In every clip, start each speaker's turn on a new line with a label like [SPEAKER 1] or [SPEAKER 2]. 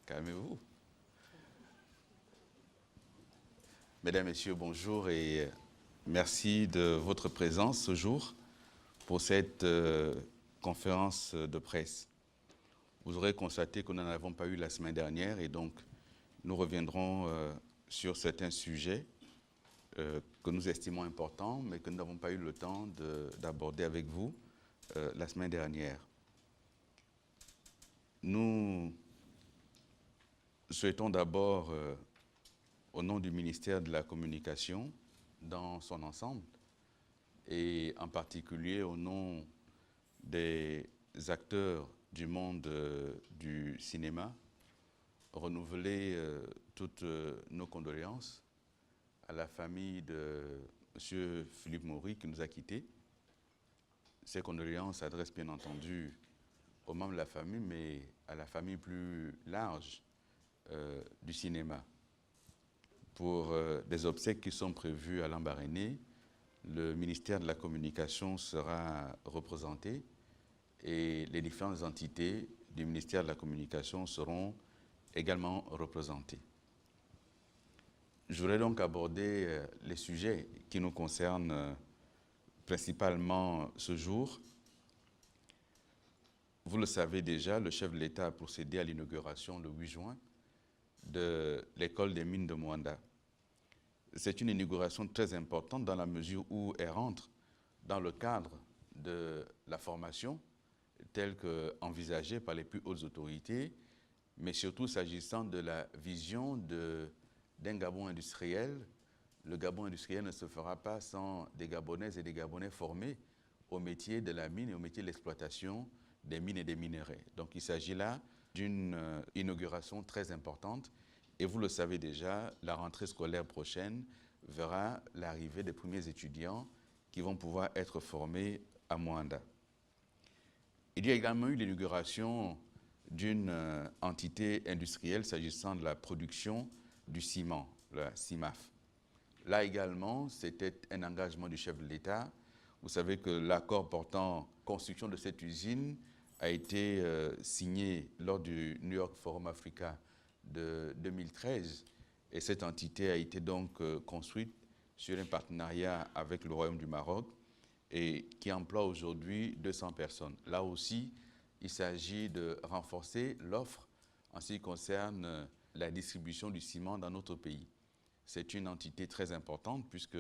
[SPEAKER 1] Calmez-vous. Mesdames, Messieurs, bonjour et merci de votre présence ce jour pour cette conférence de presse. Vous aurez constaté que nous n'en avons pas eu la semaine dernière et donc nous reviendrons sur certains sujets que nous estimons importants mais que nous n'avons pas eu le temps d'aborder avec vous la semaine dernière. Nous souhaitons d'abord, au nom du ministère de la Communication, dans son ensemble, et en particulier au nom des acteurs du monde du cinéma, renouveler toutes nos condoléances à la famille de M. Philippe Maury qui nous a quittés. Ces condoléances s'adressent bien entendu aux membres de la famille, mais à la famille plus large du cinéma. Pour des obsèques qui sont prévues à Lambaréné, le ministère de la Communication sera représenté et les différentes entités du ministère de la Communication seront également représentées. Je voudrais donc aborder les sujets qui nous concernent principalement ce jour. Vous le savez déjà, le chef de l'État a procédé à l'inauguration le 8 juin de l'école des mines de Moanda. C'est une inauguration très importante dans la mesure où elle rentre dans le cadre de la formation telle qu'envisagée par les plus hautes autorités, mais surtout s'agissant de la vision d'un Gabon industriel. Le Gabon industriel ne se fera pas sans des Gabonaises et des Gabonais formés au métier de la mine et au métier de l'exploitation des mines et des minerais. Donc il s'agit là d'une inauguration très importante. Et vous le savez déjà, la rentrée scolaire prochaine verra l'arrivée des premiers étudiants qui vont pouvoir être formés à Moanda. Il y a également eu l'inauguration d'une entité industrielle s'agissant de la production du ciment, la CIMAF. Là également, c'était un engagement du chef de l'État. Vous savez que l'accord portant construction de cette usine a été signé lors du New York Forum Africa de 2013 et cette entité a été donc construite sur un partenariat avec le Royaume du Maroc et qui emploie aujourd'hui 200 personnes. Là aussi, il s'agit de renforcer l'offre en ce qui concerne la distribution du ciment dans notre pays. C'est une entité très importante puisque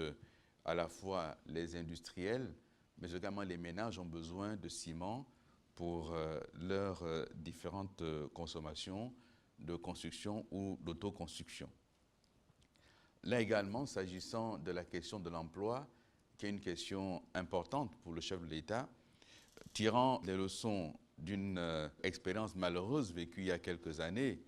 [SPEAKER 1] à la fois les industriels mais également les ménages ont besoin de ciment pour leurs différentes consommations de construction ou d'autoconstruction. Là également, s'agissant de la question de l'emploi, qui est une question importante pour le chef de l'État, tirant les leçons d'une expérience malheureuse vécue il y a quelques années,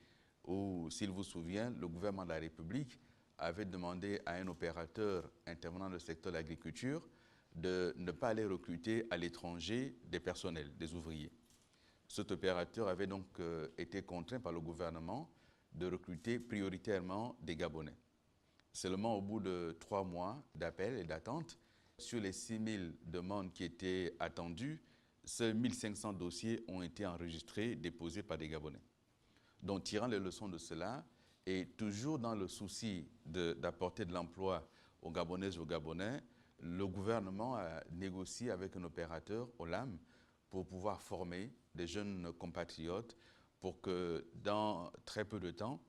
[SPEAKER 1] où, s'il vous souvient, le gouvernement de la République avait demandé à un opérateur intervenant dans le secteur de l'agriculture de ne pas aller recruter à l'étranger des personnels, des ouvriers. Cet opérateur avait donc été contraint par le gouvernement de recruter prioritairement des Gabonais. Seulement au bout de 3 mois d'appel et d'attente, sur les 6 000 demandes qui étaient attendues, seuls 1 500 dossiers ont été enregistrés, déposés par des Gabonais. Donc, tirant les leçons de cela, et toujours dans le souci d'apporter de l'emploi aux Gabonaises et aux Gabonais, le gouvernement a négocié avec un opérateur, Olam, pour pouvoir former des jeunes compatriotes pour que dans très peu de temps,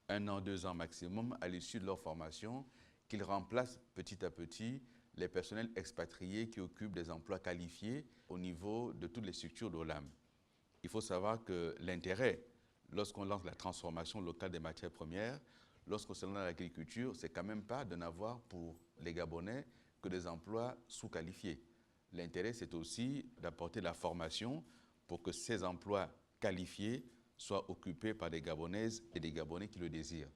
[SPEAKER 1] 1 an, 2 ans maximum, à l'issue de leur formation, qu'ils remplacent petit à petit les personnels expatriés qui occupent des emplois qualifiés au niveau de toutes les structures d'Olam. Il faut savoir que l'intérêt, lorsqu'on lance la transformation locale des matières premières, lorsqu'on se lance dans l'agriculture, c'est quand même pas de n'avoir pour les Gabonais que des emplois sous-qualifiés. L'intérêt, c'est aussi d'apporter la formation pour que ces emplois qualifiés soient occupés par des Gabonaises et des Gabonais qui le désirent.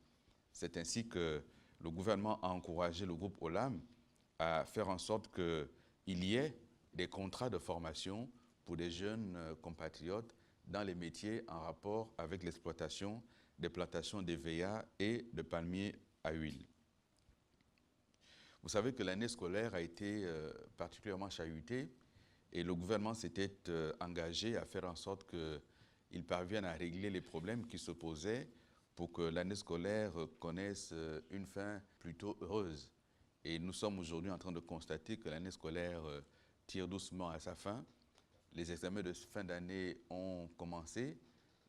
[SPEAKER 1] C'est ainsi que le gouvernement a encouragé le groupe Olam à faire en sorte qu'il y ait des contrats de formation pour des jeunes compatriotes dans les métiers en rapport avec l'exploitation des plantations d'EVA et de palmiers à huile. Vous savez que l'année scolaire a été particulièrement chahutée et le gouvernement s'était engagé à faire en sorte qu'il parvienne à régler les problèmes qui se posaient pour que l'année scolaire connaisse une fin plutôt heureuse. Et nous sommes aujourd'hui en train de constater que l'année scolaire tire doucement à sa fin. Les examens de fin d'année ont commencé,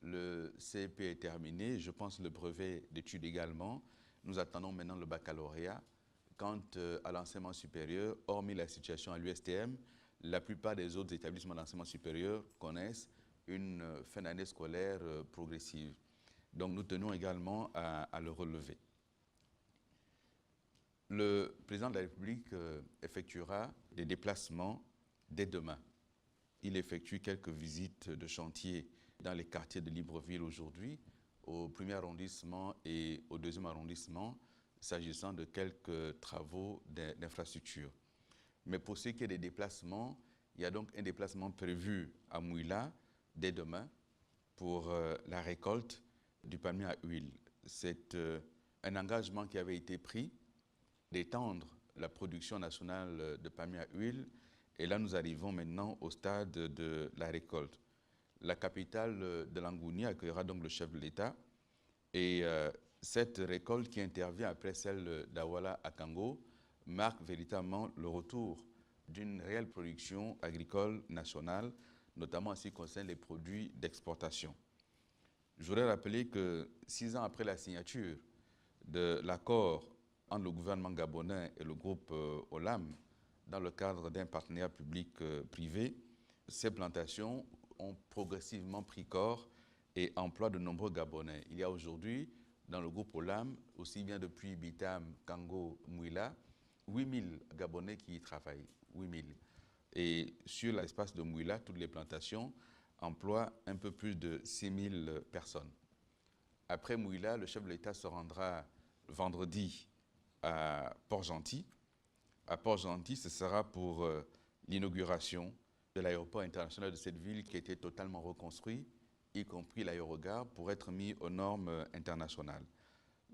[SPEAKER 1] le CEP est terminé, je pense le brevet d'études également. Nous attendons maintenant le baccalauréat. Quant à l'enseignement supérieur, hormis la situation à l'USTM, la plupart des autres établissements d'enseignement supérieur connaissent une fin d'année scolaire progressive. Donc nous tenons également à le relever. Le président de la République effectuera des déplacements dès demain. Il effectue quelques visites de chantier dans les quartiers de Libreville aujourd'hui, au 1er arrondissement et au 2e arrondissement, s'agissant de quelques travaux d'infrastructure. Mais pour ce qui est des déplacements, il y a donc un déplacement prévu à Mouila dès demain pour la récolte du palmier à huile. C'est un engagement qui avait été pris d'étendre la production nationale de palmier à huile. Et là, nous arrivons maintenant au stade de la récolte. La capitale de Langouni accueillera donc le chef de l'État. Et cette récolte qui intervient après celle d'Awala à Kango marque véritablement le retour d'une réelle production agricole nationale, notamment en ce qui concerne les produits d'exportation. Je voudrais rappeler que 6 ans après la signature de l'accord entre le gouvernement gabonais et le groupe Olam, dans le cadre d'un partenariat public-privé, ces plantations ont progressivement pris corps et emploient de nombreux Gabonais. Il y a aujourd'hui, dans le groupe Olam, aussi bien depuis Bitam, Kango, Mouila, 8000 Gabonais qui y travaillent, 8000. Et sur l'espace de Mouila, toutes les plantations emploient un peu plus de 6000 personnes. Après Mouila, le chef de l'État se rendra vendredi à Port-Gentil. À Port-Gentil, ce sera pour l'inauguration de l'aéroport international de cette ville qui a été totalement reconstruit, y compris l'aérogare, pour être mis aux normes internationales.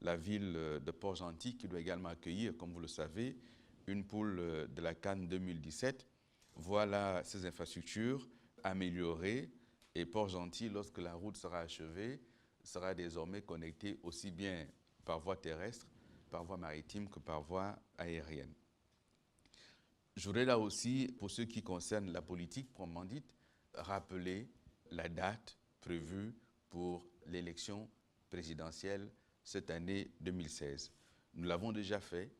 [SPEAKER 1] La ville de Port-Gentil qui doit également accueillir, comme vous le savez, une poule de la CAN 2017. Voilà ces infrastructures améliorées et Port-Gentil, lorsque la route sera achevée, sera désormais connecté aussi bien par voie terrestre, par voie maritime que par voie aérienne. Je voudrais là aussi, pour ce qui concerne la politique proprement dite, rappeler la date prévue pour l'élection présidentielle cette année 2016. Nous l'avons déjà fait,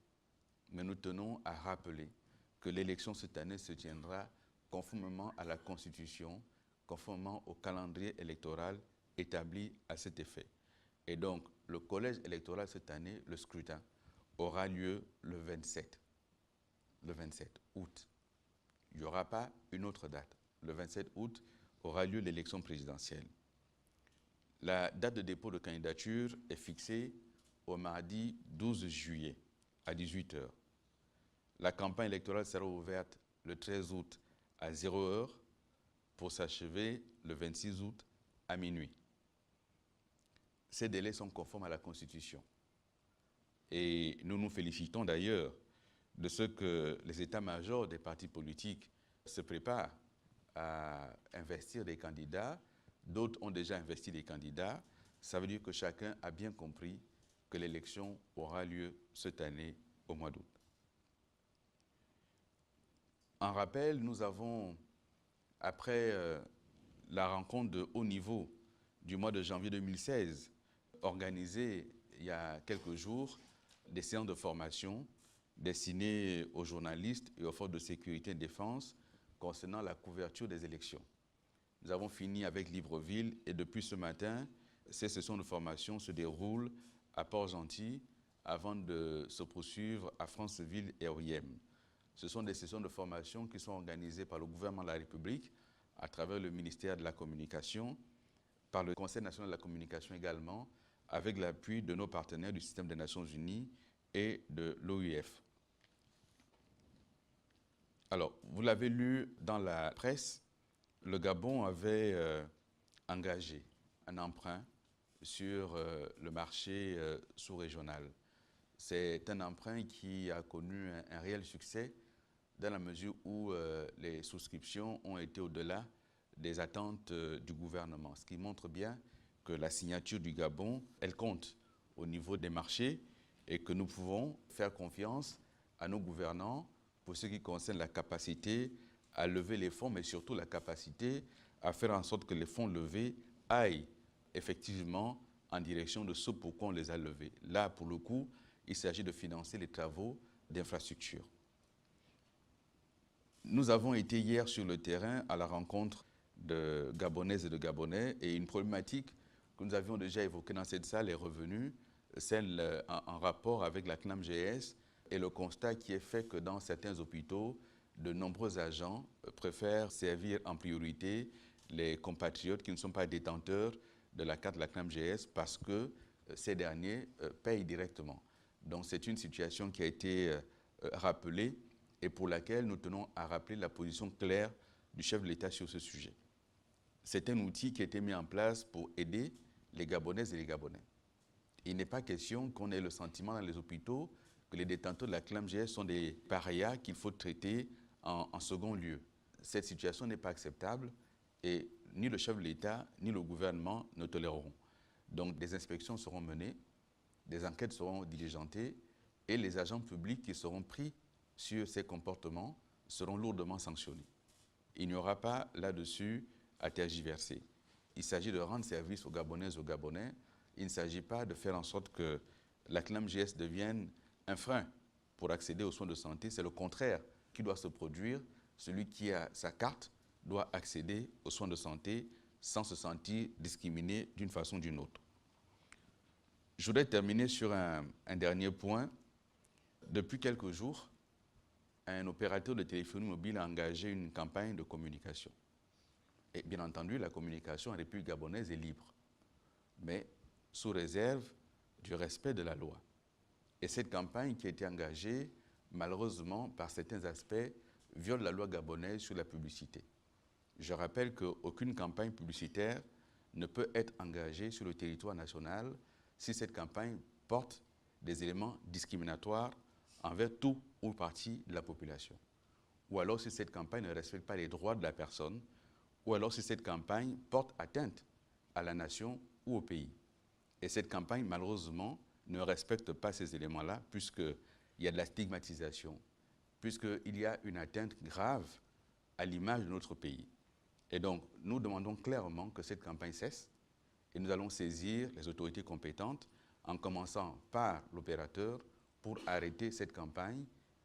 [SPEAKER 1] mais nous tenons à rappeler que l'élection cette année se tiendra conformément à la Constitution, conformément au calendrier électoral établi à cet effet. Et donc, le collège électoral cette année, le scrutin, aura lieu le 27 août. Il n'y aura pas une autre date. Le 27 août aura lieu l'élection présidentielle. La date de dépôt de candidature est fixée au mardi 12 juillet à 18 h. La campagne électorale sera ouverte le 13 août à 0 h pour s'achever le 26 août à minuit. Ces délais sont conformes à la Constitution. Et nous nous félicitons d'ailleurs de ce que les états-majors des partis politiques se préparent à investir des candidats. D'autres ont déjà investi des candidats. Ça veut dire que chacun a bien compris que l'élection aura lieu cette année au mois d'août. En rappel, nous avons, après la rencontre de haut niveau du mois de janvier 2016, organisé il y a quelques jours des séances de formation destinées aux journalistes et aux forces de sécurité et de défense concernant la couverture des élections. Nous avons fini avec Libreville et depuis ce matin, ces sessions de formation se déroulent à Port-Gentil avant de se poursuivre à Franceville et Oyem. Ce sont des sessions de formation qui sont organisées par le gouvernement de la République à travers le ministère de la Communication, par le Conseil national de la communication également, avec l'appui de nos partenaires du système des Nations Unies et de l'OIF. Alors, vous l'avez lu dans la presse, le Gabon avait engagé un emprunt sur le marché sous-régional. C'est un emprunt qui a connu un réel succès dans la mesure où les souscriptions ont été au-delà des attentes du gouvernement, ce qui montre bien que la signature du Gabon, elle compte au niveau des marchés et que nous pouvons faire confiance à nos gouvernants pour ce qui concerne la capacité à lever les fonds, mais surtout la capacité à faire en sorte que les fonds levés aillent effectivement en direction de ce pourquoi on les a levés. Là, pour le coup, il s'agit de financer les travaux d'infrastructure. Nous avons été hier sur le terrain à la rencontre de Gabonaises et de Gabonais et une problématique que nous avions déjà évoquée dans cette salle est revenue, celle en rapport avec la CNAMGS et le constat qui est fait que dans certains hôpitaux, de nombreux agents préfèrent servir en priorité les compatriotes qui ne sont pas détenteurs de la carte de la CNAMGS parce que ces derniers payent directement. Donc c'est une situation qui a été rappelée et pour laquelle nous tenons à rappeler la position claire du chef de l'État sur ce sujet. C'est un outil qui a été mis en place pour aider les Gabonaises et les Gabonais. Il n'est pas question qu'on ait le sentiment dans les hôpitaux que les détenteurs de la CNAMGS sont des parias qu'il faut traiter en second lieu. Cette situation n'est pas acceptable et ni le chef de l'État ni le gouvernement ne toléreront. Donc des inspections seront menées, des enquêtes seront diligentées et les agents publics qui seront pris sur ces comportements seront lourdement sanctionnés. Il n'y aura pas là-dessus à tergiverser. Il s'agit de rendre service aux Gabonaises et aux Gabonais. Il ne s'agit pas de faire en sorte que la CNAMGS devienne un frein pour accéder aux soins de santé. C'est le contraire qui doit se produire. Celui qui a sa carte doit accéder aux soins de santé sans se sentir discriminé d'une façon ou d'une autre. Je voudrais terminer sur un dernier point. Depuis quelques jours, un opérateur de téléphonie mobile a engagé une campagne de communication. Et bien entendu, la communication en République gabonaise est libre, mais sous réserve du respect de la loi. Et cette campagne qui a été engagée, malheureusement, par certains aspects, viole la loi gabonaise sur la publicité. Je rappelle qu'aucune campagne publicitaire ne peut être engagée sur le territoire national si cette campagne porte des éléments discriminatoires envers tout ou partie de la population. Ou alors si cette campagne ne respecte pas les droits de la personne, ou alors si cette campagne porte atteinte à la nation ou au pays. Et cette campagne, malheureusement, ne respecte pas ces éléments-là, puisqu'il y a de la stigmatisation, puisqu'il y a une atteinte grave à l'image de notre pays. Et donc, nous demandons clairement que cette campagne cesse, et nous allons saisir les autorités compétentes, en commençant par l'opérateur, pour arrêter cette campagne.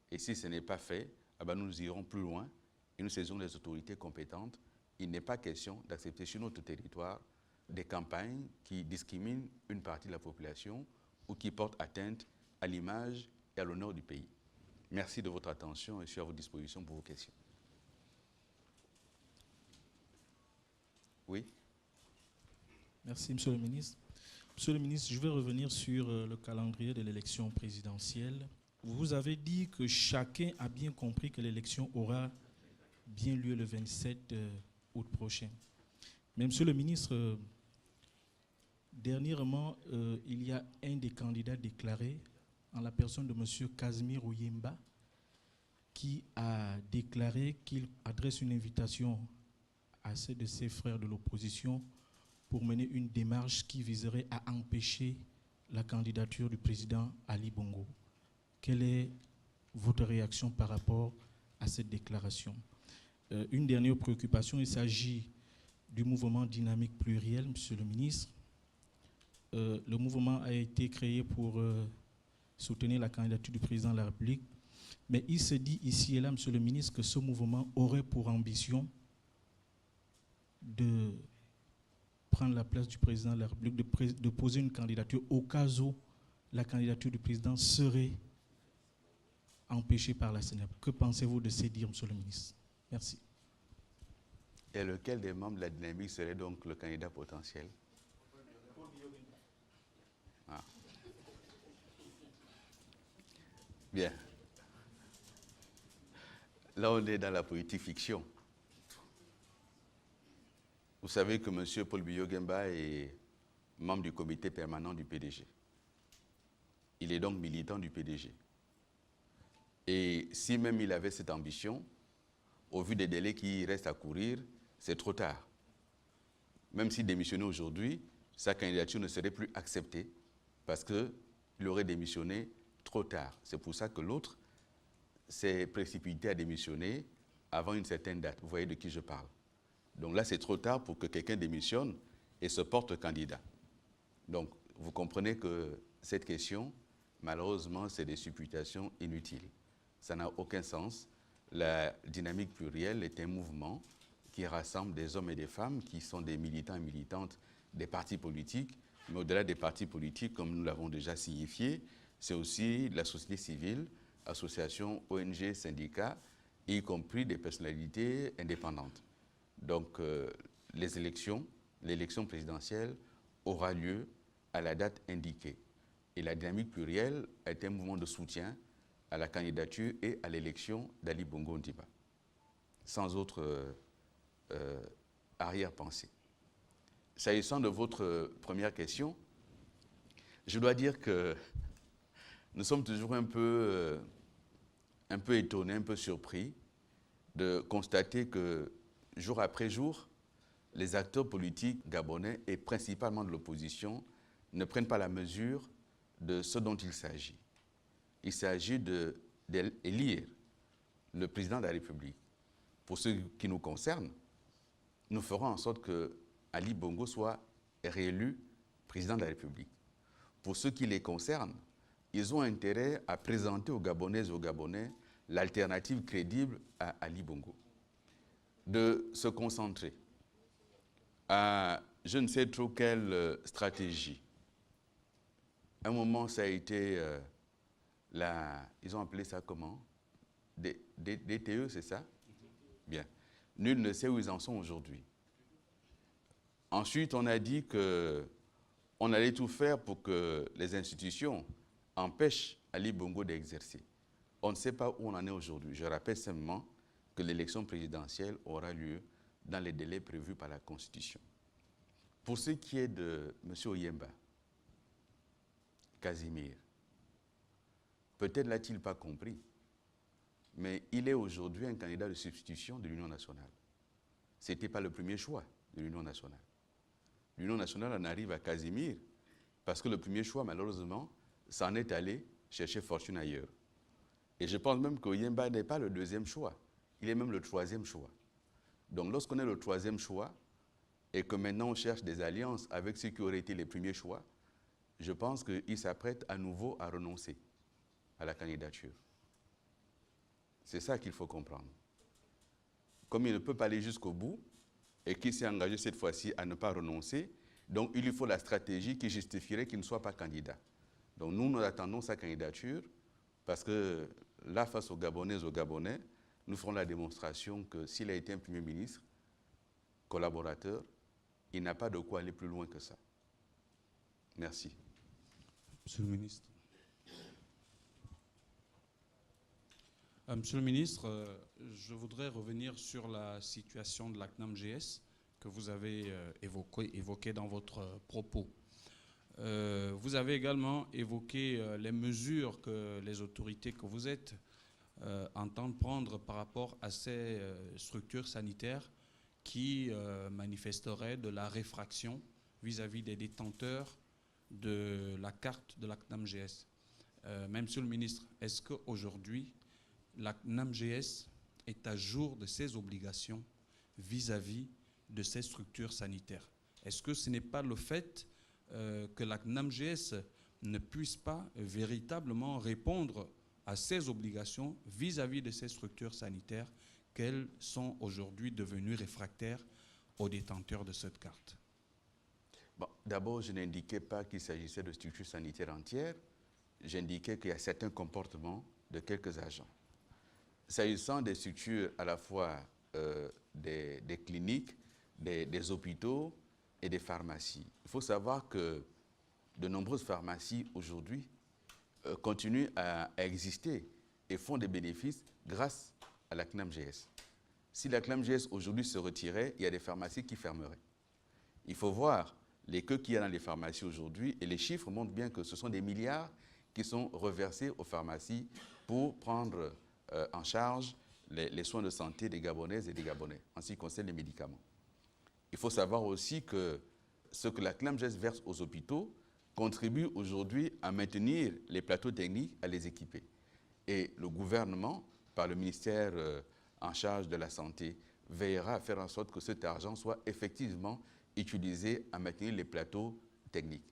[SPEAKER 1] Et si ce n'est pas fait, nous irons plus loin et nous saisirons les autorités compétentes. Il n'est pas question d'accepter sur notre territoire des campagnes qui discriminent une partie de la population ou qui portent atteinte à l'image et à l'honneur du pays. Merci de votre attention et je suis à votre disposition pour vos questions. Oui.
[SPEAKER 2] Merci, Monsieur le ministre. Monsieur le ministre, je vais revenir sur le calendrier de l'élection présidentielle. Vous avez dit que chacun a bien compris que l'élection aura bien lieu le 27 août prochain. Mais Monsieur le ministre, dernièrement, il y a un des candidats déclarés, en la personne de Monsieur Casimir Oyemba, qui a déclaré qu'il adresse une invitation à ceux de ses frères de l'opposition pour mener une démarche qui viserait à empêcher la candidature du président Ali Bongo. Quelle est votre réaction par rapport à cette déclaration? Une dernière préoccupation, il s'agit du mouvement dynamique pluriel, Monsieur le ministre. Le mouvement a été créé pour soutenir la candidature du président de la République, mais il se dit ici et là, Monsieur le ministre, que ce mouvement aurait pour ambition de prendre la place du président de la République, de poser une candidature au cas où la candidature du président serait empêchée par la CNEP. Que pensez-vous de ces dires, Monsieur le ministre? Merci.
[SPEAKER 1] Et lequel des membres de la dynamique serait donc le candidat potentiel? Ah. Bien. Là, on est dans la politique fiction. Vous savez que M. Paul Biya-Oguemba est membre du comité permanent du PDG. Il est donc militant du PDG. Et si même il avait cette ambition, au vu des délais qui restent à courir, c'est trop tard. Même s'il démissionnait aujourd'hui, sa candidature ne serait plus acceptée parce qu'il aurait démissionné trop tard. C'est pour ça que l'autre s'est précipité à démissionner avant une certaine date. Vous voyez de qui je parle. Donc là, c'est trop tard pour que quelqu'un démissionne et se porte candidat. Donc, vous comprenez que cette question, malheureusement, c'est des supputations inutiles. Ça n'a aucun sens. La dynamique plurielle est un mouvement qui rassemble des hommes et des femmes qui sont des militants et militantes des partis politiques, mais au-delà des partis politiques, comme nous l'avons déjà signifié, c'est aussi la société civile, associations, ONG, syndicats, y compris des personnalités indépendantes. Donc, l'élection présidentielle aura lieu à la date indiquée. Et la dynamique plurielle est un mouvement de soutien à la candidature et à l'élection d'Ali Bongo Ondimba, sans autre arrière-pensée. S'agissant de votre première question, je dois dire que nous sommes toujours un peu étonnés, un peu surpris de constater que jour après jour, les acteurs politiques gabonais et principalement de l'opposition ne prennent pas la mesure de ce dont il s'agit. Il s'agit d'élire le président de la République. Pour ce qui nous concerne, nous ferons en sorte que Ali Bongo soit réélu président de la République. Pour ce qui les concerne, ils ont intérêt à présenter aux Gabonaises et aux Gabonais l'alternative crédible à Ali Bongo. De se concentrer à je ne sais trop quelle stratégie. À un moment, ça a été ils ont appelé ça comment? DTE, c'est ça? Bien. Nul ne sait où ils en sont aujourd'hui. Ensuite, on a dit qu'on allait tout faire pour que les institutions empêchent Ali Bongo d'exercer. On ne sait pas où on en est aujourd'hui. Je rappelle simplement que l'élection présidentielle aura lieu dans les délais prévus par la Constitution. Pour ce qui est de M. Oyemba, Casimir, peut-être ne l'a-t-il pas compris, mais il est aujourd'hui un candidat de substitution de l'Union nationale. Ce n'était pas le premier choix de l'Union nationale. L'Union nationale en arrive à Casimir parce que le premier choix, malheureusement, s'en est allé chercher fortune ailleurs. Et je pense même qu'Oyemba n'est pas le deuxième choix, il est même le troisième choix. Donc lorsqu'on est le troisième choix et que maintenant on cherche des alliances avec ceux qui auraient été les premiers choix, je pense qu'il s'apprête à nouveau à renoncer à la candidature. C'est ça qu'il faut comprendre. Comme il ne peut pas aller jusqu'au bout et qu'il s'est engagé cette fois-ci à ne pas renoncer, donc il lui faut la stratégie qui justifierait qu'il ne soit pas candidat. Donc nous attendons sa candidature parce que là, face aux Gabonaises, aux Gabonais, nous ferons la démonstration que s'il a été un Premier ministre, collaborateur, il n'a pas de quoi aller plus loin que ça. Merci.
[SPEAKER 3] Monsieur le ministre. Monsieur le ministre, je voudrais revenir sur la situation de la CNAMGS que vous avez évoquée dans votre propos. Vous avez également évoqué les mesures que les autorités que vous êtes entendent prendre par rapport à ces structures sanitaires qui manifesteraient de la réfraction vis-à-vis des détenteurs de la carte de la CNAMGS. Mais monsieur le ministre, est-ce qu'aujourd'hui, la CNAMGS est à jour de ses obligations vis-à-vis de ces structures sanitaires? Est-ce que ce n'est pas le fait que la CNAMGS ne puisse pas véritablement répondre à ses obligations vis-à-vis de ces structures sanitaires qu'elles sont aujourd'hui devenues réfractaires aux détenteurs de cette carte?
[SPEAKER 1] Bon, d'abord, je n'indiquais pas qu'il s'agissait de structures sanitaires entières. J'indiquais qu'il y a certains comportements de quelques agents. S'agissant des structures à la fois des cliniques, des hôpitaux et des pharmacies, il faut savoir que de nombreuses pharmacies aujourd'hui continuent à exister et font des bénéfices grâce à la CNAMGS. Si la CNAMGS aujourd'hui se retirait, il y a des pharmacies qui fermeraient. Il faut voir les queues qu'il y a dans les pharmacies aujourd'hui et les chiffres montrent bien que ce sont des milliards qui sont reversés aux pharmacies pour prendre en charge les soins de santé des Gabonaises et des Gabonais, en ce qui concerne les médicaments. Il faut savoir aussi que ce que la CNAMGES verse aux hôpitaux contribue aujourd'hui à maintenir les plateaux techniques, à les équiper. Et le gouvernement, par le ministère en charge de la Santé, veillera à faire en sorte que cet argent soit effectivement utilisé à maintenir les plateaux techniques.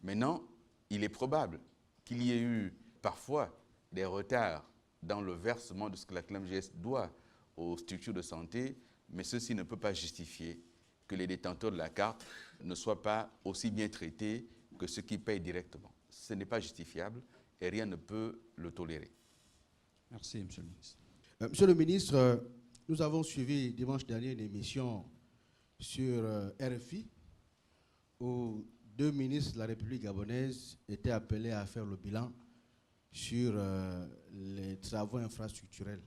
[SPEAKER 1] Maintenant, il est probable qu'il y ait eu parfois des retards dans le versement de ce que la CNAMGES doit aux structures de santé, mais ceci ne peut pas justifier que les détenteurs de la carte ne soient pas aussi bien traités que ceux qui payent directement. Ce n'est pas justifiable et rien ne peut le tolérer.
[SPEAKER 3] Merci, Monsieur le ministre.
[SPEAKER 4] Monsieur le ministre, nous avons suivi dimanche dernier une émission sur RFI où 2 ministres de la République gabonaise étaient appelés à faire le bilan sur les travaux infrastructurels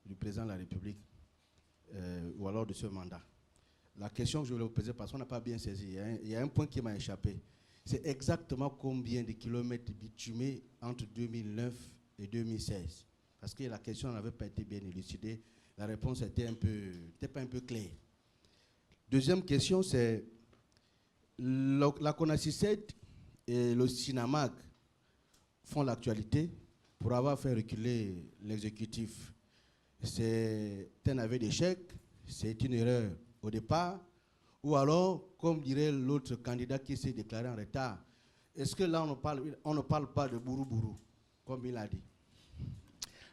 [SPEAKER 4] du président de la République ou alors de ce mandat. La question que je voulais vous poser, parce qu'on n'a pas bien saisi, il y a un point qui m'a échappé. C'est exactement combien de kilomètres bitumés entre 2009 et 2016? Parce que la question n'avait pas été bien élucidée. La réponse était pas un peu claire. Deuxième question, c'est la CONACYCED et le SINAMAG font l'actualité pour avoir fait reculer l'exécutif. C'est un aveu d'échec, c'est une erreur au départ, ou alors, comme dirait l'autre candidat qui s'est déclaré en retard, est-ce que là, on ne parle pas de bourou-bourou, comme il a dit?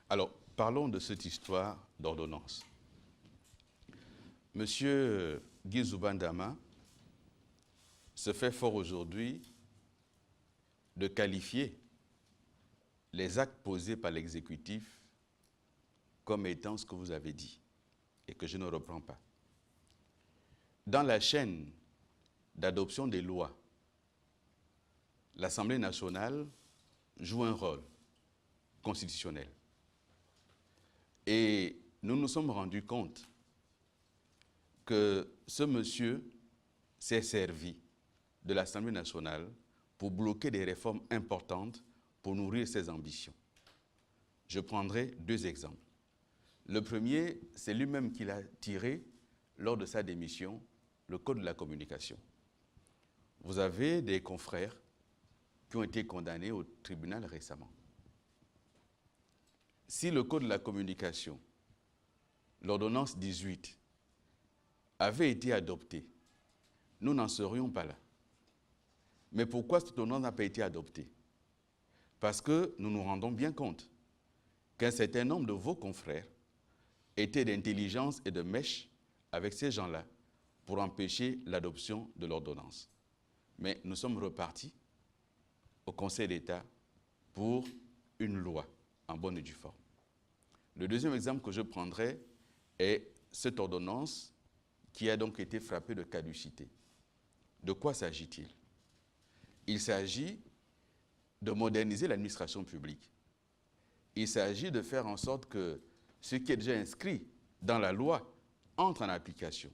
[SPEAKER 1] Alors, parlons de cette histoire d'ordonnance. Monsieur Guy Zoubandama se fait fort aujourd'hui de qualifier les actes posés par l'exécutif comme étant ce que vous avez dit et que je ne reprends pas. Dans la chaîne d'adoption des lois, l'Assemblée nationale joue un rôle constitutionnel. Et nous nous sommes rendus compte que ce monsieur s'est servi de l'Assemblée nationale pour bloquer des réformes importantes pour nourrir ses ambitions. Je prendrai 2 exemples. Le premier, c'est lui-même qui l'a tiré lors de sa démission, le Code de la communication. Vous avez des confrères qui ont été condamnés au tribunal récemment. Si le Code de la communication, l'ordonnance 18, avait été adopté, nous n'en serions pas là. Mais pourquoi cette ordonnance n'a pas été adoptée? Parce que nous nous rendons bien compte qu'un certain nombre de vos confrères étaient d'intelligence et de mèche avec ces gens-là pour empêcher l'adoption de l'ordonnance. Mais nous sommes repartis au Conseil d'État pour une loi en bonne et due forme. Le deuxième exemple que je prendrai est cette ordonnance qui a donc été frappée de caducité. De quoi s'agit-il? Il s'agit de moderniser l'administration publique. Il s'agit de faire en sorte que ce qui est déjà inscrit dans la loi entre en application.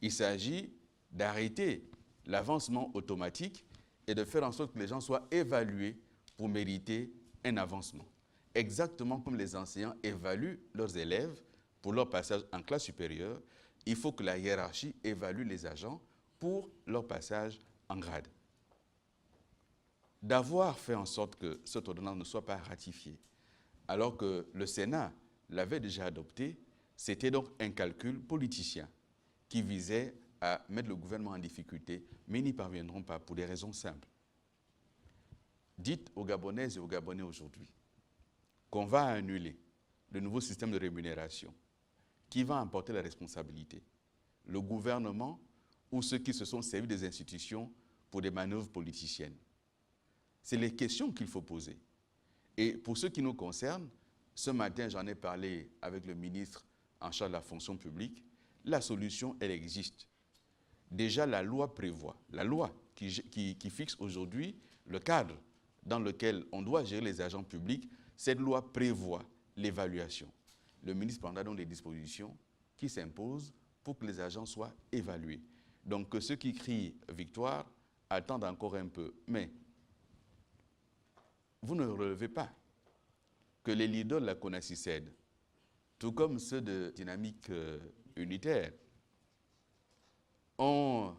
[SPEAKER 1] Il s'agit d'arrêter l'avancement automatique et de faire en sorte que les gens soient évalués pour mériter un avancement. Exactement comme les enseignants évaluent leurs élèves pour leur passage en classe supérieure, il faut que la hiérarchie évalue les agents pour leur passage en grade. D'avoir fait en sorte que cette ordonnance ne soit pas ratifiée, alors que le Sénat l'avait déjà adoptée, c'était donc un calcul politicien qui visait à mettre le gouvernement en difficulté, mais ils n'y parviendront pas pour des raisons simples. Dites aux Gabonaises et aux Gabonais aujourd'hui qu'on va annuler le nouveau système de rémunération. Qui va en porter la responsabilité? Le gouvernement ou ceux qui se sont servis des institutions pour des manœuvres politiciennes? C'est les questions qu'il faut poser. Et pour ce qui nous concerne, ce matin, j'en ai parlé avec le ministre en charge de la fonction publique. La solution, elle existe. Déjà, la loi prévoit, la loi qui fixe aujourd'hui le cadre dans lequel on doit gérer les agents publics, cette loi prévoit l'évaluation. Le ministre prendra donc des dispositions qui s'imposent pour que les agents soient évalués. Donc que ceux qui crient victoire attendent encore un peu. Mais vous ne relevez pas que les leaders de la CONACYCED, tout comme ceux de Dynamique Unitaire, ont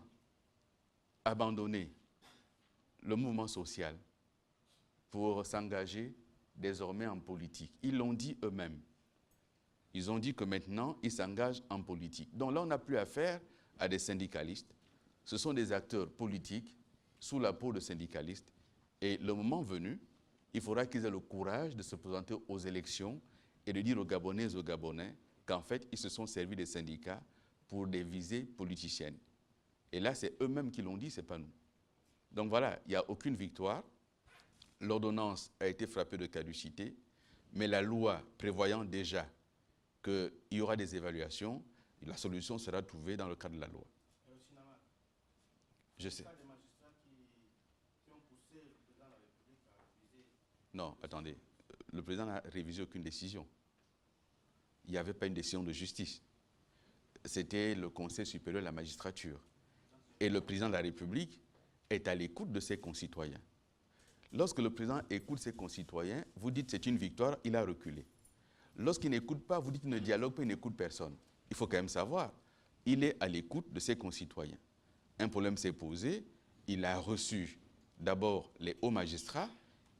[SPEAKER 1] abandonné le mouvement social pour s'engager désormais en politique. Ils l'ont dit eux-mêmes. Ils ont dit que maintenant, ils s'engagent en politique. Donc là, on n'a plus affaire à des syndicalistes. Ce sont des acteurs politiques sous la peau de syndicalistes. Et le moment venu, il faudra qu'ils aient le courage de se présenter aux élections et de dire aux Gabonaises et aux Gabonais qu'en fait, ils se sont servis des syndicats pour des visées politiciennes. Et là, c'est eux-mêmes qui l'ont dit, ce n'est pas nous. Donc voilà, il n'y a aucune victoire. L'ordonnance a été frappée de caducité, mais la loi prévoyant déjà qu'il y aura des évaluations, la solution sera trouvée dans le cadre de la loi. Je sais. Non, attendez. Le président n'a révisé aucune décision. Il n'y avait pas une décision de justice. C'était le Conseil supérieur de la magistrature. Et le président de la République est à l'écoute de ses concitoyens. Lorsque le président écoute ses concitoyens, vous dites c'est une victoire, il a reculé. Lorsqu'il n'écoute pas, vous dites qu'il ne dialogue pas, il n'écoute personne. Il faut quand même savoir, il est à l'écoute de ses concitoyens. Un problème s'est posé, il a reçu d'abord les hauts magistrats,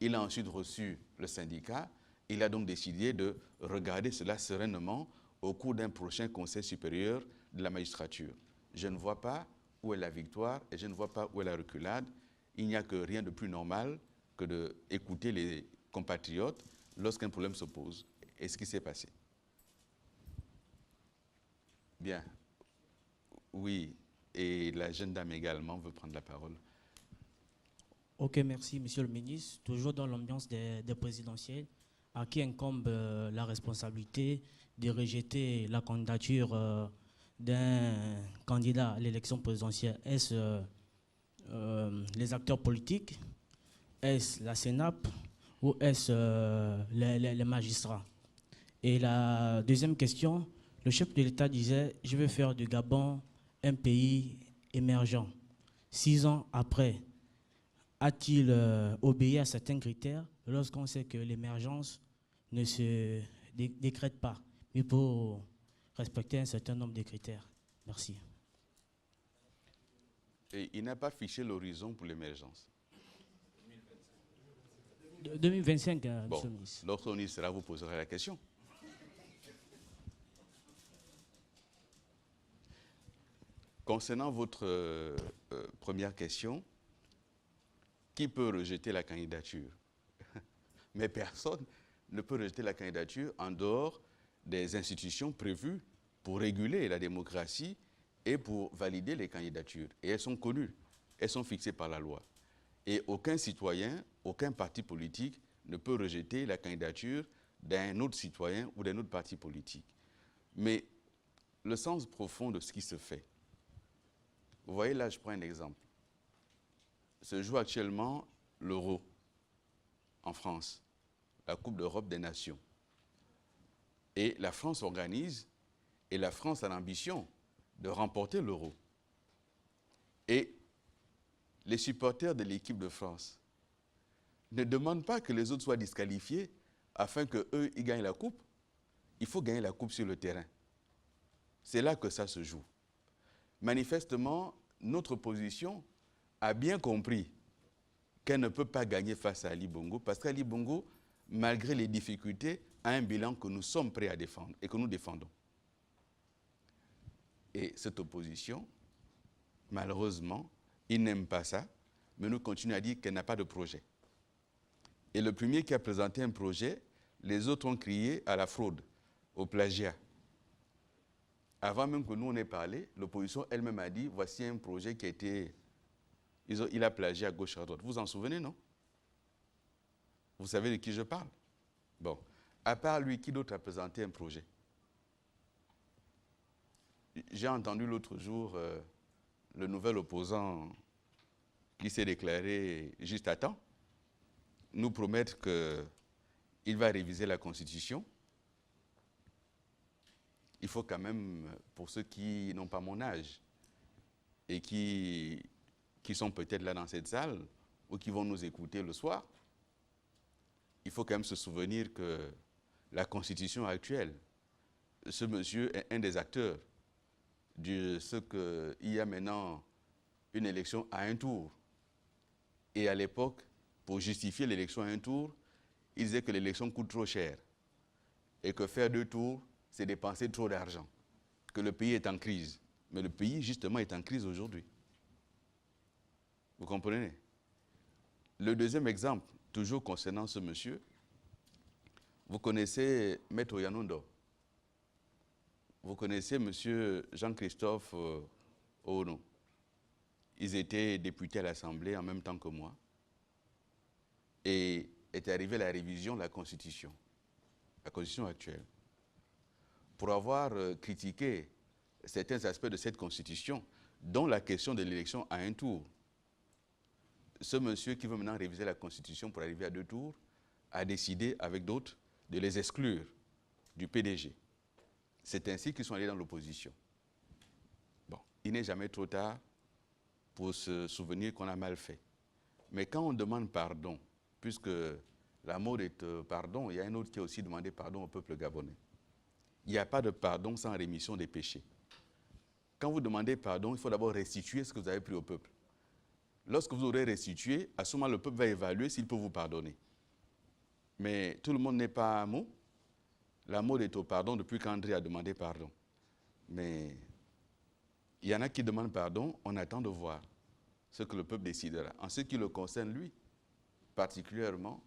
[SPEAKER 1] il a ensuite reçu le syndicat, il a donc décidé de regarder cela sereinement au cours d'un prochain conseil supérieur de la magistrature. Je ne vois pas où est la victoire et je ne vois pas où est la reculade. Il n'y a que rien de plus normal que d'écouter les compatriotes lorsqu'un problème se pose. Et ce qui s'est passé. Bien. Oui, et la jeune dame également veut prendre la parole.
[SPEAKER 5] Ok, merci, Monsieur le ministre. Toujours dans l'ambiance des présidentielles, à qui incombe la responsabilité de rejeter la candidature d'un candidat à l'élection présidentielle? Est-ce les acteurs politiques? Est-ce la CENAP? Ou est-ce les magistrats? Et la deuxième question, le chef de l'État disait « Je vais faire du Gabon un pays émergent ». 6 ans après, a-t-il obéi à certains critères lorsqu'on sait que l'émergence ne se décrète pas, mais pour respecter un certain nombre de critères? Merci.
[SPEAKER 1] Et il n'a pas fiché l'horizon pour l'émergence.
[SPEAKER 5] 2025,
[SPEAKER 1] bon,
[SPEAKER 5] Monsieur le ministre.
[SPEAKER 1] Lorsqu'on y sera, vous poserez la question. Concernant votre première question, qui peut rejeter la candidature? Mais personne ne peut rejeter la candidature en dehors des institutions prévues pour réguler la démocratie et pour valider les candidatures. Et elles sont connues, elles sont fixées par la loi. Et aucun citoyen, aucun parti politique ne peut rejeter la candidature d'un autre citoyen ou d'un autre parti politique. Mais le sens profond de ce qui se fait, vous voyez là, je prends un exemple. Se joue actuellement l'Euro en France, la Coupe d'Europe des Nations. Et la France organise, et la France a l'ambition de remporter l'Euro. Et les supporters de l'équipe de France ne demandent pas que les autres soient disqualifiés afin qu'eux, ils gagnent la coupe. Il faut gagner la coupe sur le terrain. C'est là que ça se joue. Manifestement, notre position a bien compris qu'elle ne peut pas gagner face à Ali Bongo, parce qu'Ali Bongo, malgré les difficultés, a un bilan que nous sommes prêts à défendre et que nous défendons. Et cette opposition, malheureusement, ils n'aiment pas ça, mais nous continuons à dire qu'elle n'a pas de projet. Et le premier qui a présenté un projet, les autres ont crié à la fraude, au plagiat. Avant même que nous on ait parlé, l'opposition elle-même a dit, voici un projet qui a été... Il a plagié à gauche et à droite. Vous vous en souvenez, non? Vous savez de qui je parle? Bon. À part lui, qui d'autre a présenté un projet? J'ai entendu l'autre jour le nouvel opposant qui s'est déclaré juste à temps nous promettre qu'il va réviser la Constitution. Il faut quand même, pour ceux qui n'ont pas mon âge et qui sont peut-être là dans cette salle ou qui vont nous écouter le soir, il faut quand même se souvenir que la Constitution actuelle, ce monsieur est un des acteurs de ce qu'il y a maintenant une élection à un tour. Et à l'époque, pour justifier l'élection à un tour, ils disaient que l'élection coûte trop cher et que faire 2 tours, c'est dépenser trop d'argent, que le pays est en crise. Mais le pays, justement, est en crise aujourd'hui. Vous comprenez? Le deuxième exemple, toujours concernant ce monsieur, vous connaissez Maître Yanundo. Vous connaissez M. Jean-Christophe Ono. Ils étaient députés à l'Assemblée en même temps que moi. Et est arrivée la révision de la Constitution actuelle. Pour avoir critiqué certains aspects de cette Constitution, dont la question de l'élection à un tour, ce monsieur qui veut maintenant réviser la Constitution pour arriver à 2 tours, a décidé, avec d'autres, de les exclure du PDG. C'est ainsi qu'ils sont allés dans l'opposition. Bon, il n'est jamais trop tard pour se souvenir qu'on a mal fait. Mais quand on demande pardon, puisque la mode est pardon, il y a un autre qui a aussi demandé pardon au peuple gabonais. Il n'y a pas de pardon sans rémission des péchés. Quand vous demandez pardon, il faut d'abord restituer ce que vous avez pris au peuple. Lorsque vous aurez restitué, à ce moment, le peuple va évaluer s'il peut vous pardonner. Mais tout le monde n'est pas à mot. La mode est au pardon depuis qu'André a demandé pardon. Mais il y en a qui demandent pardon, on attend de voir ce que le peuple décidera. En ce qui le concerne, lui, particulièrement,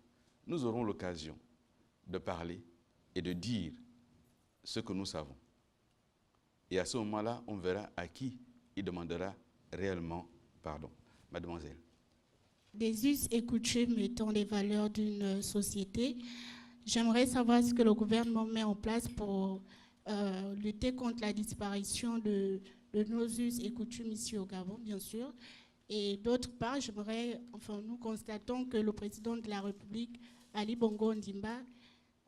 [SPEAKER 1] nous aurons l'occasion de parler et de dire ce que nous savons. Et à ce moment-là, on verra à qui il demandera réellement pardon. Mademoiselle.
[SPEAKER 6] Des us et coutumes étant les valeurs d'une société, j'aimerais savoir ce que le gouvernement met en place pour lutter contre la disparition de nos us et coutumes ici au Gabon, bien sûr. Et d'autre part, nous constatons que le président de la République, Ali Bongo Ondimba,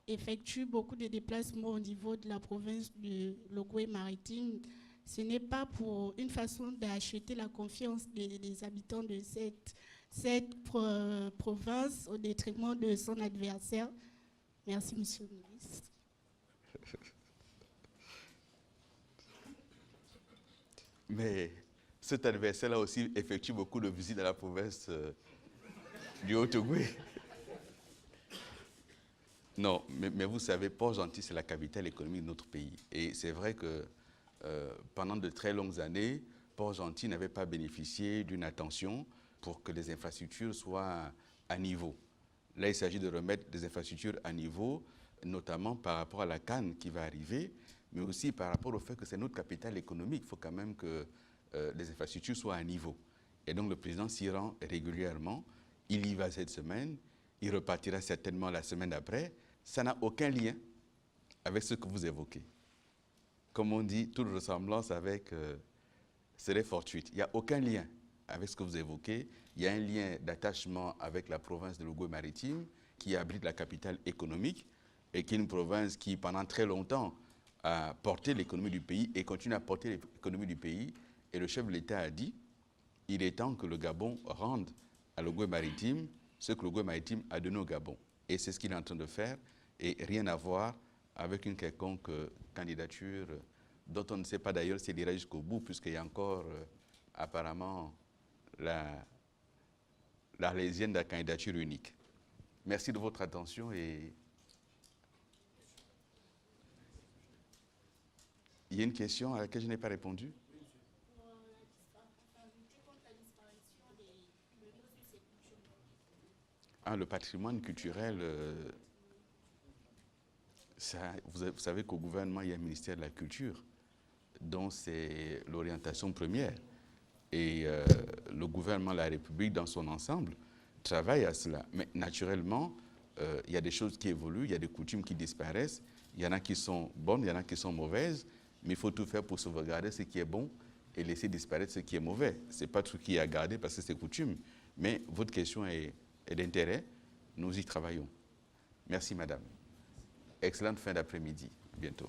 [SPEAKER 6] effectue beaucoup de déplacements au niveau de la province du Logoué maritime. Ce n'est pas pour une façon d'acheter la confiance des habitants de cette province au détriment de son adversaire. Merci, Monsieur le ministre.
[SPEAKER 1] Mais cet adversaire-là aussi effectue beaucoup de visites à la province du Haut-Ogooué. Non, mais vous savez, Port-Gentil, c'est la capitale économique de notre pays. Et c'est vrai que pendant de très longues années, Port-Gentil n'avait pas bénéficié d'une attention pour que les infrastructures soient à niveau. Là, il s'agit de remettre des infrastructures à niveau, notamment par rapport à la CAN qui va arriver, mais aussi par rapport au fait que c'est notre capitale économique. Il faut quand même que les infrastructures soient à niveau. Et donc, le président s'y rend régulièrement. Il y va cette semaine. Il repartira certainement la semaine d'après. Ça n'a aucun lien avec ce que vous évoquez. Comme on dit, toute ressemblance avec serait fortuite. Il n'y a aucun lien avec ce que vous évoquez. Il y a un lien d'attachement avec la province de Logoué maritime qui abrite la capitale économique et qui est une province qui, pendant très longtemps, a porté l'économie du pays et continue à porter l'économie du pays. Et le chef de l'État a dit, il est temps que le Gabon rende à Logoué maritime ce que Logoué maritime a donné au Gabon. Et c'est ce qu'il est en train de faire et rien à voir avec une quelconque candidature dont on ne sait pas d'ailleurs s'il ira jusqu'au bout, puisqu'il y a encore apparemment l'arlésienne de la candidature unique. Merci de votre attention et il y a une question à laquelle je n'ai pas répondu. Ah, le patrimoine culturel, vous savez qu'au gouvernement, il y a un ministère de la Culture, dont c'est l'orientation première. Et le gouvernement de la République, dans son ensemble, travaille à cela. Mais naturellement, il y a des choses qui évoluent, il y a des coutumes qui disparaissent, il y en a qui sont bonnes, il y en a qui sont mauvaises, mais il faut tout faire pour sauvegarder ce qui est bon et laisser disparaître ce qui est mauvais. Ce n'est pas tout qui est à garder parce que c'est coutume. Mais votre question est d'intérêt, nous y travaillons. Merci, madame. Excellente fin d'après-midi. À bientôt.